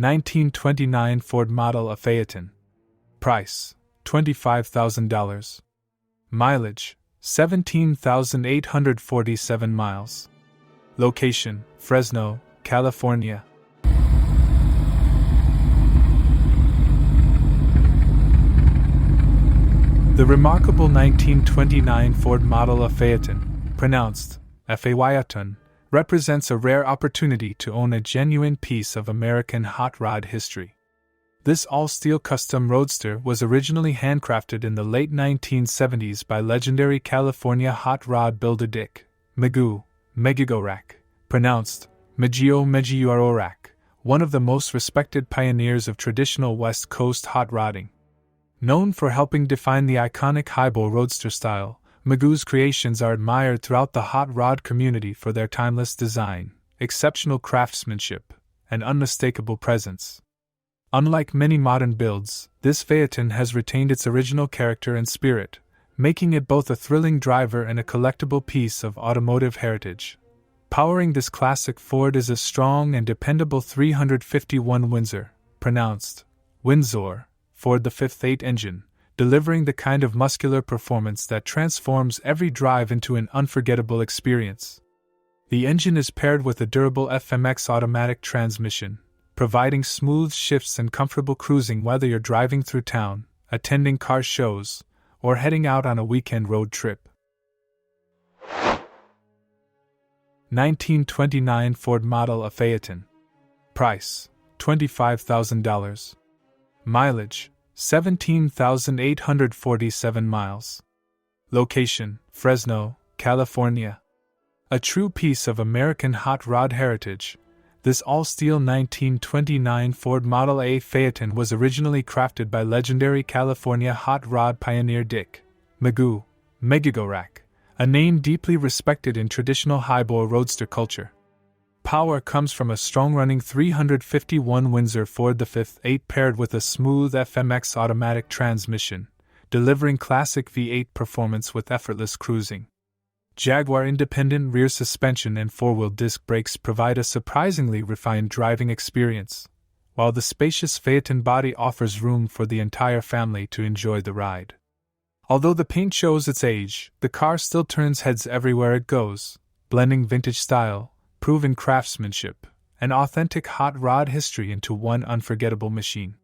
1929 Ford model Phaeton. Price, $25,000. Mileage, 17,847 miles. Location, Fresno, California. The remarkable 1929 Ford model Phaeton, pronounced Phaeton, represents a rare opportunity to own a genuine piece of American hot rod history. This all-steel custom roadster was originally handcrafted in the late 1970s by legendary California hot rod builder Dick Megigorak, pronounced Megigorak, one of the most respected pioneers of traditional West Coast hot rodding. Known for helping define the iconic highball roadster style, Megu's creations are admired throughout the hot rod community for their timeless design, exceptional craftsmanship, and unmistakable presence. Unlike many modern builds, this Phaeton has retained its original character and spirit, making it both a thrilling driver and a collectible piece of automotive heritage. Powering this classic Ford is a strong and dependable 351 Windsor, pronounced Windsor, Ford the Fifth 8 engine, delivering the kind of muscular performance that transforms every drive into an unforgettable experience. The engine is paired with a durable FMX automatic transmission, providing smooth shifts and comfortable cruising whether you're driving through town, attending car shows, or heading out on a weekend road trip. 1929 Ford model Phaeton. Price, $25,000. Mileage, 17,847 miles. Location, Fresno, California. A true piece of American hot rod heritage, this all-steel 1929 Ford Model A Phaeton was originally crafted by legendary California hot rod pioneer Dick Megigorak, a name deeply respected in traditional highball roadster culture. Power comes from a strong-running 351 Windsor Ford the Fifth 8 paired with a smooth FMX automatic transmission, delivering classic V8 performance with effortless cruising. Jaguar independent rear suspension and four-wheel disc brakes provide a surprisingly refined driving experience, while the spacious Phaeton body offers room for the entire family to enjoy the ride. Although the paint shows its age, the car still turns heads everywhere it goes, blending vintage style, proven craftsmanship, and authentic hot rod history into one unforgettable machine.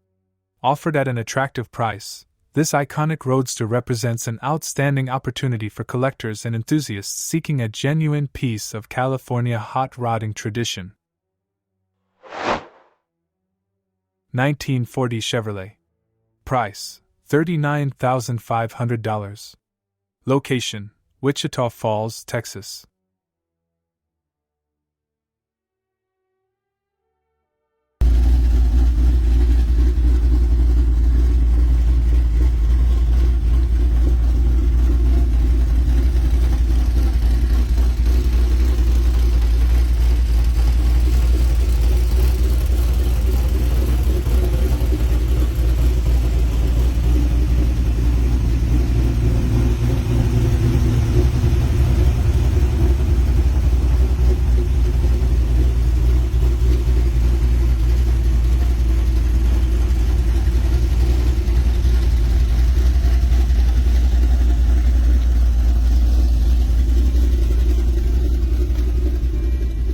Offered at an attractive price, this iconic roadster represents an outstanding opportunity for collectors and enthusiasts seeking a genuine piece of California hot rodding tradition. 1940 Chevrolet. Price, $39,500. Location, Wichita Falls, Texas.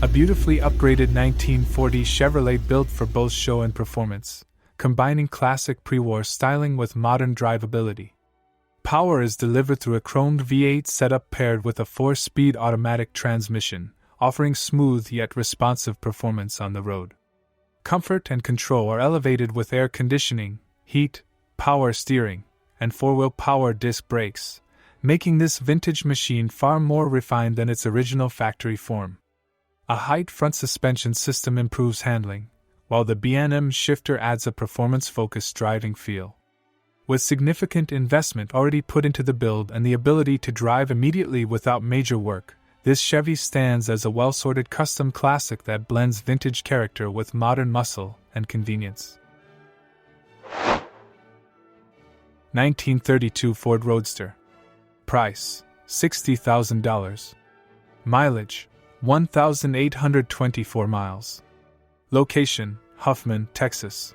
A beautifully upgraded 1940 Chevrolet built for both show and performance, combining classic pre-war styling with modern drivability. Power is delivered through a chromed V8 setup paired with a 4-speed automatic transmission, offering smooth yet responsive performance on the road. Comfort and control are elevated with air conditioning, heat, power steering, and 4-wheel power disc brakes, making this vintage machine far more refined than its original factory form. A height front suspension system improves handling, while the B&M shifter adds a performance-focused driving feel. With significant investment already put into the build and the ability to drive immediately without major work, this Chevy stands as a well-sorted custom classic that blends vintage character with modern muscle and convenience. 1932 Ford Roadster. Price, $60,000. Mileage, 1,824 miles. Location, Huffman, Texas.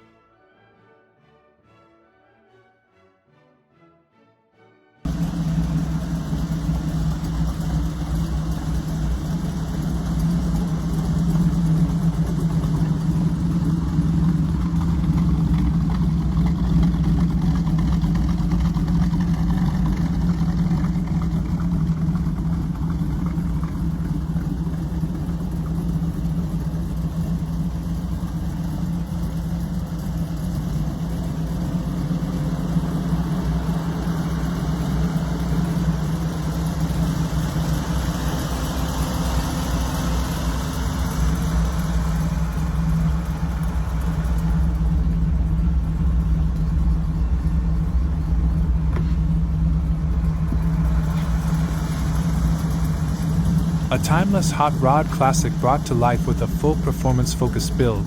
A timeless hot rod classic brought to life with a full performance-focused build,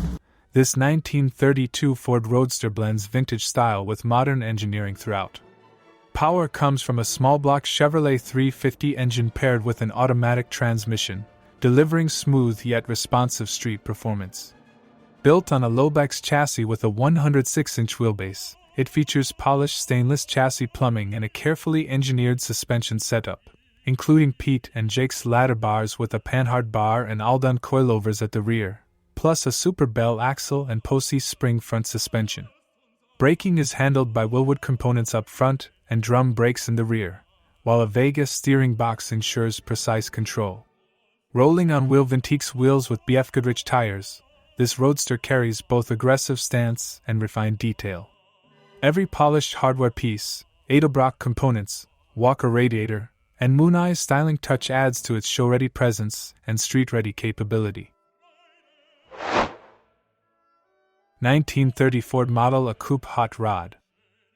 this 1932 Ford Roadster blends vintage style with modern engineering throughout. Power comes from a small-block Chevrolet 350 engine paired with an automatic transmission, delivering smooth yet responsive street performance. Built on a Lobex chassis with a 106-inch wheelbase, it features polished stainless chassis plumbing and a carefully engineered suspension setup, including Pete and Jake's ladder bars with a Panhard bar and Aldan coilovers at the rear, plus a Super Bell axle and Posey spring front suspension. Braking is handled by Willwood components up front and drum brakes in the rear, while a Vega steering box ensures precise control. Rolling on wheel Ventix wheels with BF Goodrich tires, this Roadster carries both aggressive stance and refined detail. Every polished hardware piece, Edelbrock components, Walker radiator, and Mooneye styling touch adds to its show-ready presence and street-ready capability. 1930 Ford model a Coupe hot rod.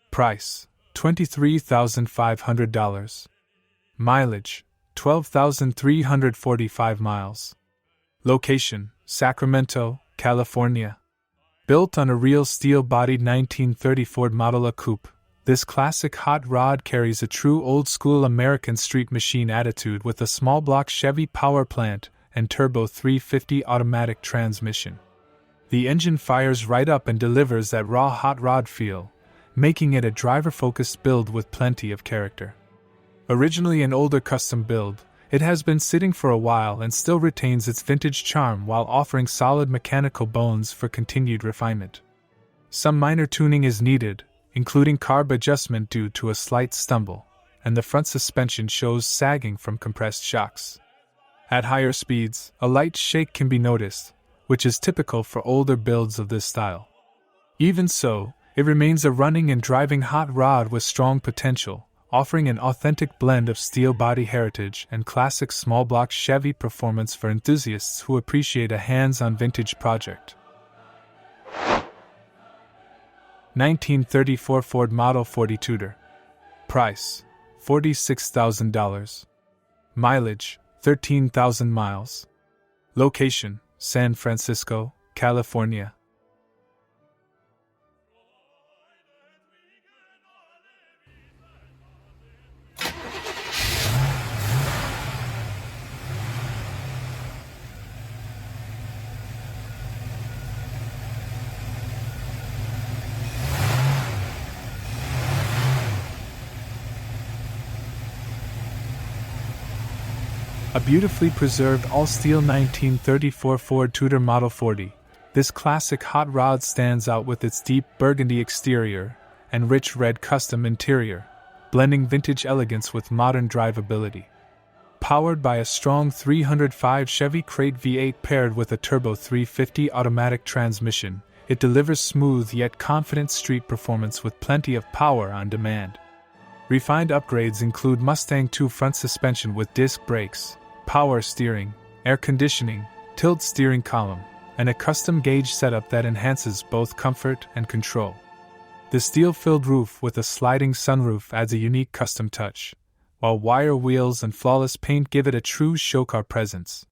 Price: $23,500. Mileage: 12,345 miles. Location: Sacramento, California. Built on a real steel-bodied 1930 Ford model a Coupe, this classic hot rod carries a true old-school American street machine attitude with a small-block Chevy power plant and turbo 350 automatic transmission. The engine fires right up and delivers that raw hot rod feel, making it a driver-focused build with plenty of character. Originally an older custom build, it has been sitting for a while and still retains its vintage charm while offering solid mechanical bones for continued refinement. Some minor tuning is needed, including carb adjustment due to a slight stumble, and the front suspension shows sagging from compressed shocks. At higher speeds, a light shake can be noticed, which is typical for older builds of this style. Even so, it remains a running and driving hot rod with strong potential, offering an authentic blend of steel body heritage and classic small-block Chevy performance for enthusiasts who appreciate a hands-on vintage project. 1934 Ford Model 40 Tudor. Price: $46,000. Mileage: 13,000 miles. Location: San Francisco, California. A beautifully preserved all-steel 1934 Ford Tudor Model 40, this classic hot rod stands out with its deep burgundy exterior and rich red custom interior, blending vintage elegance with modern drivability. Powered by a strong 305 Chevy Crate V8 paired with a turbo 350 automatic transmission, it delivers smooth yet confident street performance with plenty of power on demand. Refined upgrades include Mustang II front suspension with disc brakes, power steering, air conditioning, tilt steering column, and a custom gauge setup that enhances both comfort and control. The steel-filled roof with a sliding sunroof adds a unique custom touch, while wire wheels and flawless paint give it a true showcar presence.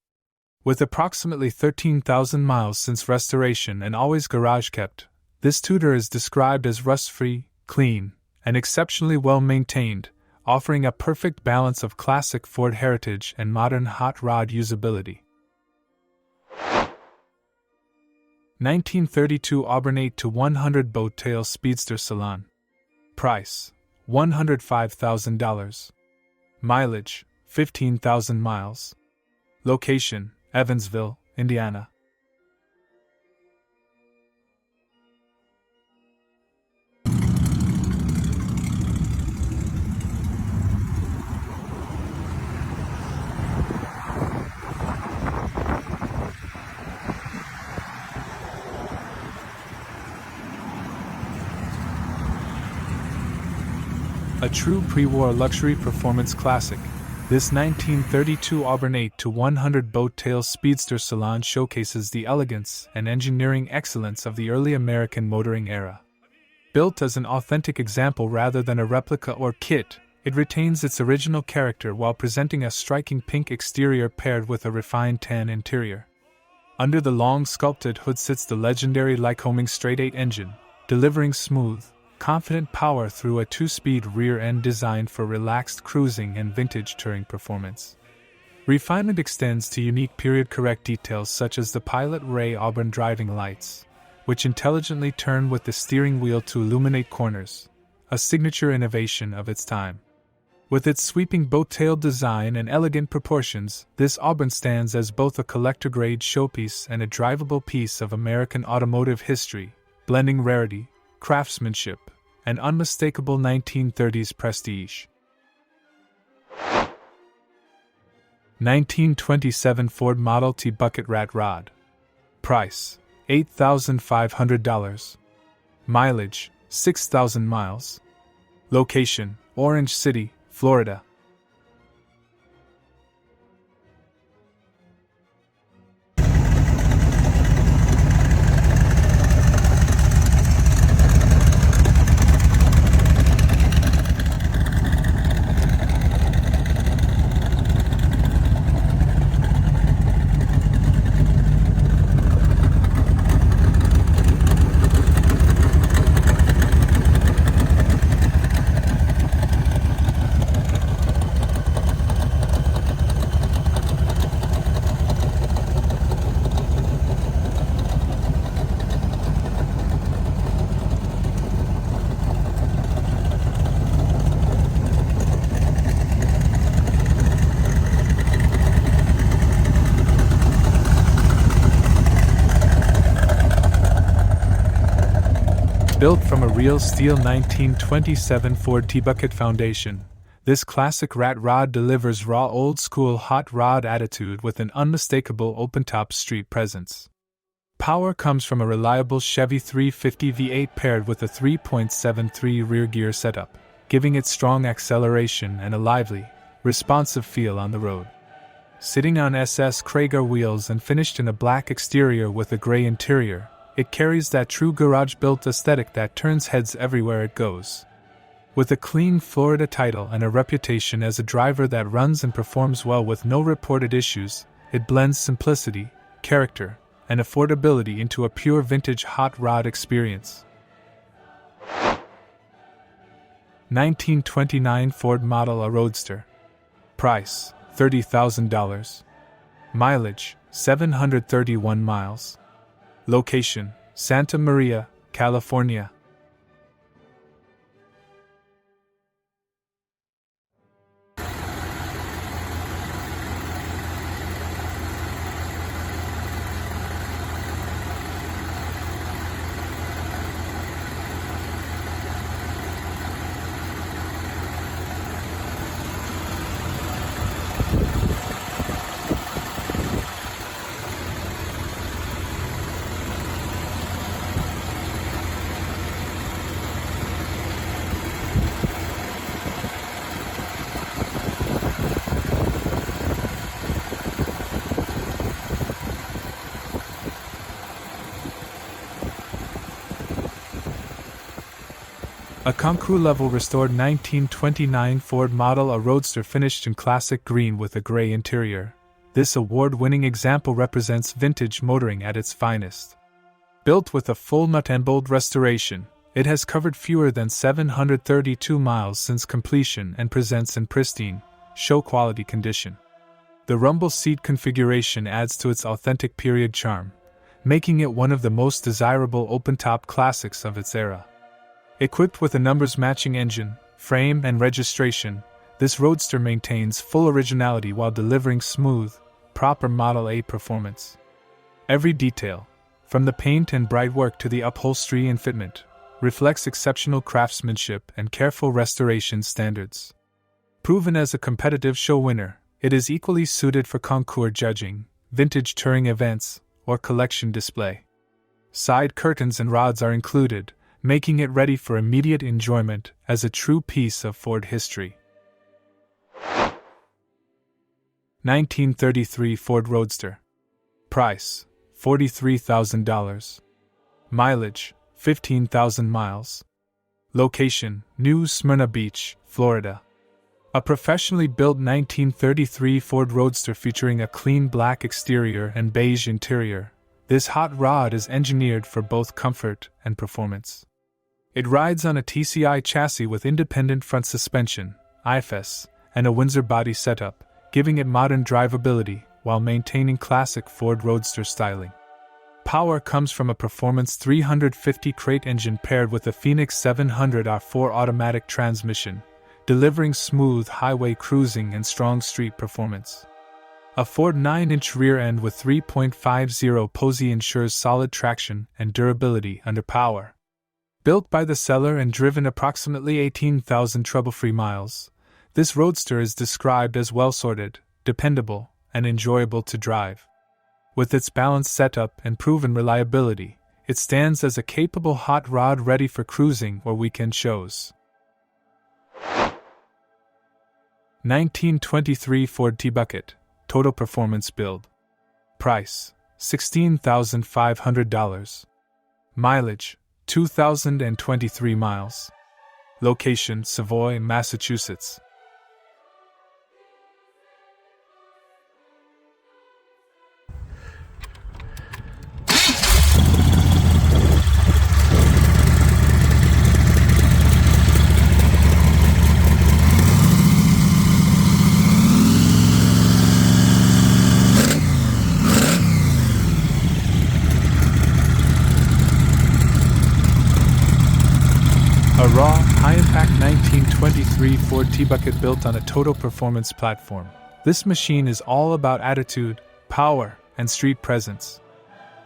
With approximately 13,000 miles since restoration and always garage-kept, this Tudor is described as rust-free, clean, and exceptionally well-maintained, offering a perfect balance of classic Ford heritage and modern hot rod usability. 1932 Auburn 8-100 Boattail Speedster Salon. Price: $105,000. Mileage: 15,000 miles. Location: Evansville, Indiana. A true pre-war luxury performance classic, this 1932 Auburn 8-100 Boattail Speedster Salon showcases the elegance and engineering excellence of the early American motoring era. Built as an authentic example rather than a replica or kit, it retains its original character while presenting a striking pink exterior paired with a refined tan interior. Under the long sculpted hood sits the legendary Lycoming straight-8 engine, delivering smooth, confident power through a 2-speed rear end designed for relaxed cruising and vintage touring performance. Refinement extends to unique period-correct details such as the Pilot Ray Auburn driving lights, which intelligently turn with the steering wheel to illuminate corners, a signature innovation of its time. With its sweeping boat-tail design and elegant proportions, this Auburn stands as both a collector-grade showpiece and a drivable piece of American automotive history, blending rarity, craftsmanship, and unmistakable 1930s prestige. 1927 Ford Model T Bucket Rat Rod. Price: $8,500. Mileage: 6,000 miles. Location: Orange City, Florida. Built from a real steel 1927 Ford T-Bucket foundation, this classic rat rod delivers raw old-school hot rod attitude with an unmistakable open-top street presence. Power comes from a reliable Chevy 350 V8 paired with a 3.73 rear gear setup, giving it strong acceleration and a lively, responsive feel on the road. Sitting on SS Krager wheels and finished in a black exterior with a gray interior, it carries that true garage-built aesthetic that turns heads everywhere it goes. With a clean Florida title and a reputation as a driver that runs and performs well with no reported issues, it blends simplicity, character, and affordability into a pure vintage hot rod experience. 1929 Ford Model A Roadster. Price: $30,000. Mileage: 731 miles. Location: Santa Maria, California. A Concours-level restored 1929 Ford Model A Roadster finished in classic green with a gray interior. This award-winning example represents vintage motoring at its finest. Built with a full nut and bolt restoration, it has covered fewer than 732 miles since completion and presents in pristine, show-quality condition. The rumble seat configuration adds to its authentic period charm, making it one of the most desirable open-top classics of its era. Equipped with a numbers-matching engine, frame, and registration, this Roadster maintains full originality while delivering smooth, proper Model A performance. Every detail, from the paint and bright work to the upholstery and fitment, reflects exceptional craftsmanship and careful restoration standards. Proven as a competitive show winner, it is equally suited for concours judging, vintage touring events, or collection display. Side curtains and rods are included, making it ready for immediate enjoyment as a true piece of Ford history. 1933 Ford Roadster. Price: $43,000. Mileage: 15,000 miles. Location: New Smyrna Beach, Florida. A professionally built 1933 Ford Roadster featuring a clean black exterior and beige interior, this hot rod is engineered for both comfort and performance. It rides on a TCI chassis with independent front suspension, IFS, and a Windsor body setup, giving it modern drivability while maintaining classic Ford Roadster styling. Power comes from a Performance 350 crate engine paired with a Phoenix 700 R4 automatic transmission, delivering smooth highway cruising and strong street performance. A Ford 9-inch rear end with 3.50 Posey ensures solid traction and durability under power. Built by the seller and driven approximately 18,000 trouble-free miles, this Roadster is described as well-sorted, dependable, and enjoyable to drive. With its balanced setup and proven reliability, it stands as a capable hot rod ready for cruising or weekend shows. 1923 Ford T-Bucket, Total Performance Build. Price: $16,500. Mileage: 2,023 miles. Location: Savoy, Massachusetts. A raw, high-impact 1923 Ford T-Bucket built on a total performance platform. This machine is all about attitude, power, and street presence.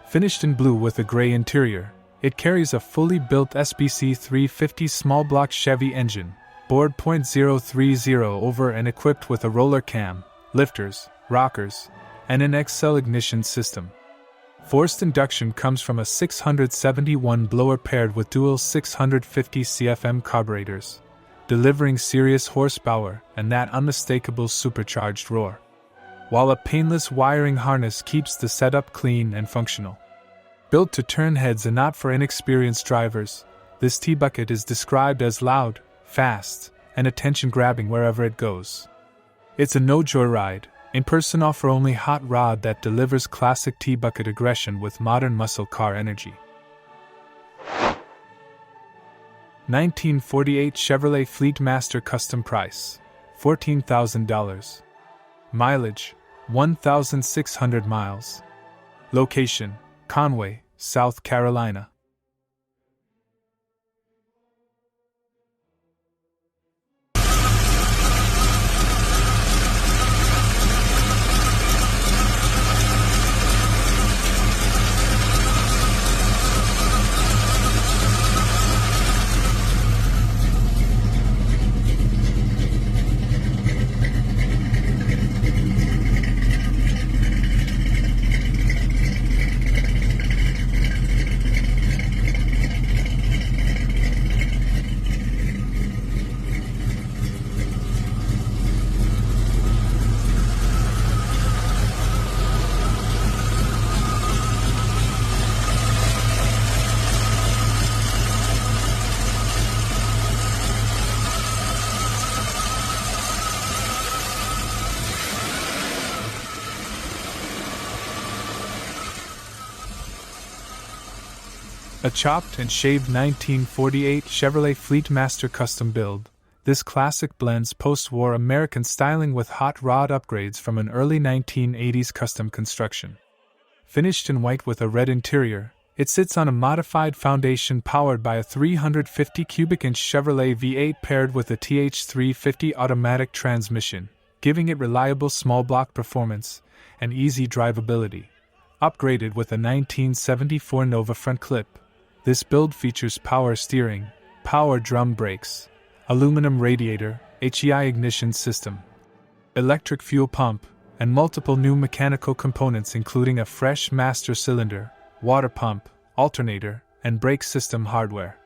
Finished in blue with a gray interior, it carries a fully built SBC 350 small block Chevy engine, bored .030 over and equipped with a roller cam, lifters, rockers, and an XL ignition system. Forced induction comes from a 671 blower paired with dual 650 CFM carburetors, delivering serious horsepower and that unmistakable supercharged roar. While a painless wiring harness keeps the setup clean and functional. Built to turn heads and not for inexperienced drivers, this T-Bucket is described as loud, fast, and attention-grabbing wherever it goes. It's a no-joyride, in-person offer-only hot rod that delivers classic T-Bucket aggression with modern muscle car energy. 1948 Chevrolet Fleet Master Custom Price: $14,000. Mileage: 1,600 miles. Location: Conway, South Carolina. A chopped and shaved 1948 Chevrolet Fleet Master custom build, this classic blends post-war American styling with hot rod upgrades from an early 1980s custom construction. Finished in white with a red interior, it sits on a modified foundation powered by a 350 cubic inch Chevrolet V8 paired with a TH350 automatic transmission, giving it reliable small block performance and easy drivability. Upgraded with a 1974 Nova front clip, this build features power steering, power drum brakes, aluminum radiator, HEI ignition system, electric fuel pump, and multiple new mechanical components including a fresh master cylinder, water pump, alternator, and brake system hardware.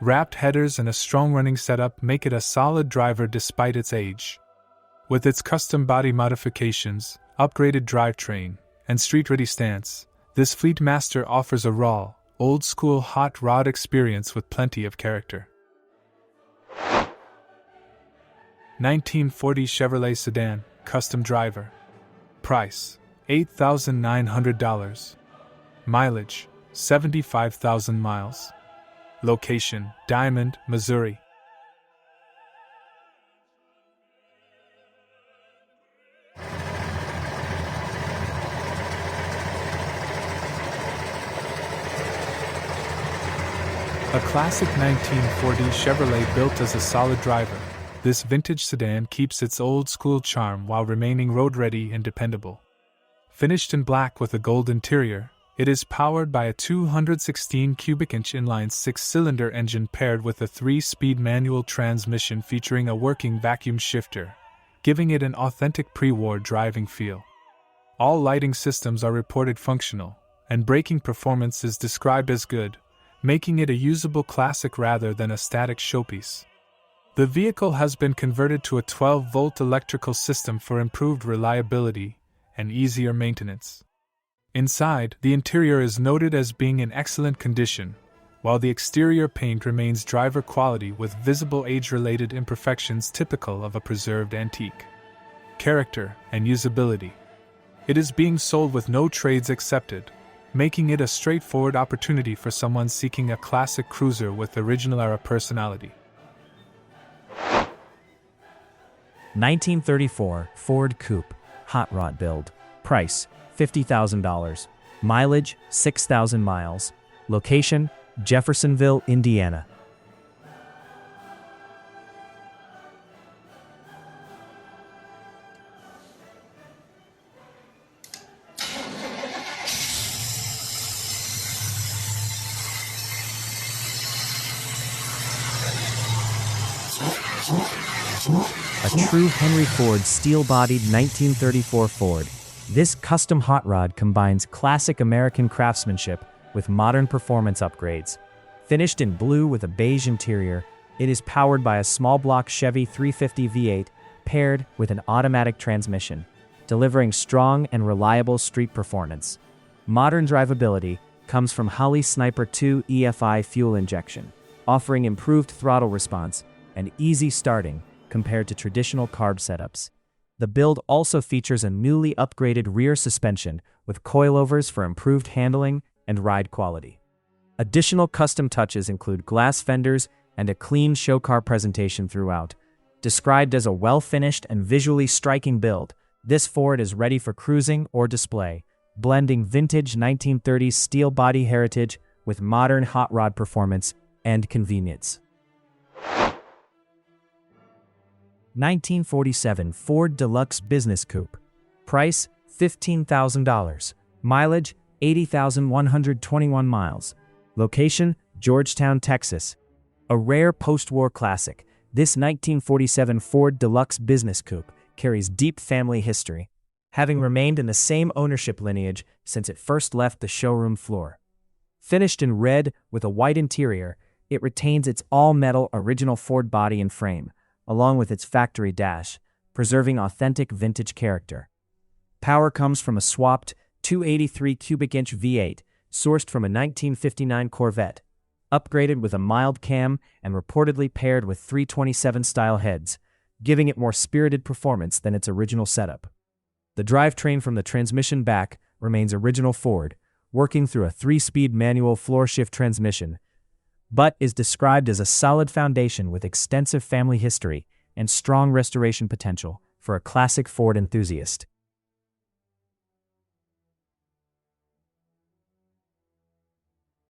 Wrapped headers and a strong running setup make it a solid driver despite its age. With its custom body modifications, upgraded drivetrain, and street-ready stance, this Fleetmaster offers a raw, old-school hot rod experience with plenty of character. 1940 Chevrolet Sedan, custom driver. Price, $8,900. Mileage, 75,000 miles. Location, Diamond, Missouri. A classic 1940 Chevrolet built as a solid driver, this vintage sedan keeps its old-school charm while remaining road-ready and dependable. Finished in black with a gold interior, it is powered by a 216 cubic inch inline six-cylinder engine paired with a 3-speed manual transmission featuring a working vacuum shifter, giving it an authentic pre-war driving feel. All lighting systems are reported functional, and braking performance is described as good, making it a usable classic rather than a static showpiece. The vehicle has been converted to a 12-volt electrical system for improved reliability and easier maintenance. Inside, the interior is noted as being in excellent condition, while the exterior paint remains driver quality with visible age-related imperfections typical of a preserved antique. Character and usability. It is being sold with no trades accepted, making it a straightforward opportunity for someone seeking a classic cruiser with original-era personality. 1934 Ford Coupe, hot rod build. Price, $50,000. Mileage, 6,000 miles. Location, Jeffersonville, Indiana. A true Henry Ford steel-bodied 1934 Ford. This custom hot rod combines classic American craftsmanship with modern performance upgrades. Finished in blue with a beige interior, it is powered by a small-block Chevy 350 V8 paired with an automatic transmission, delivering strong and reliable street performance. Modern drivability comes from Holley Sniper 2 EFI fuel injection, offering improved throttle response and easy starting compared to traditional carb setups. The build also features a newly upgraded rear suspension with coilovers for improved handling and ride quality. Additional custom touches include glass fenders and a clean show car presentation throughout. Described as a well-finished and visually striking build, this Ford is ready for cruising or display, blending vintage 1930s steel body heritage with modern hot rod performance and convenience. 1947 Ford Deluxe Business Coupe. Price, $15,000. Mileage, 80,121 miles. Location, Georgetown, Texas. A rare post-war classic, this 1947 Ford Deluxe Business Coupe carries deep family history, having remained in the same ownership lineage since it first left the showroom floor. Finished in red with a white interior, it retains its all-metal original Ford body and frame, along with its factory dash, preserving authentic vintage character. Power comes from a swapped 283 cubic inch V8 sourced from a 1959 Corvette, upgraded with a mild cam and reportedly paired with 327-style heads, giving it more spirited performance than its original setup. The drivetrain from the transmission back remains original Ford, working through a 3-speed manual floor-shift transmission, but is described as a solid foundation with extensive family history and strong restoration potential for a classic Ford enthusiast.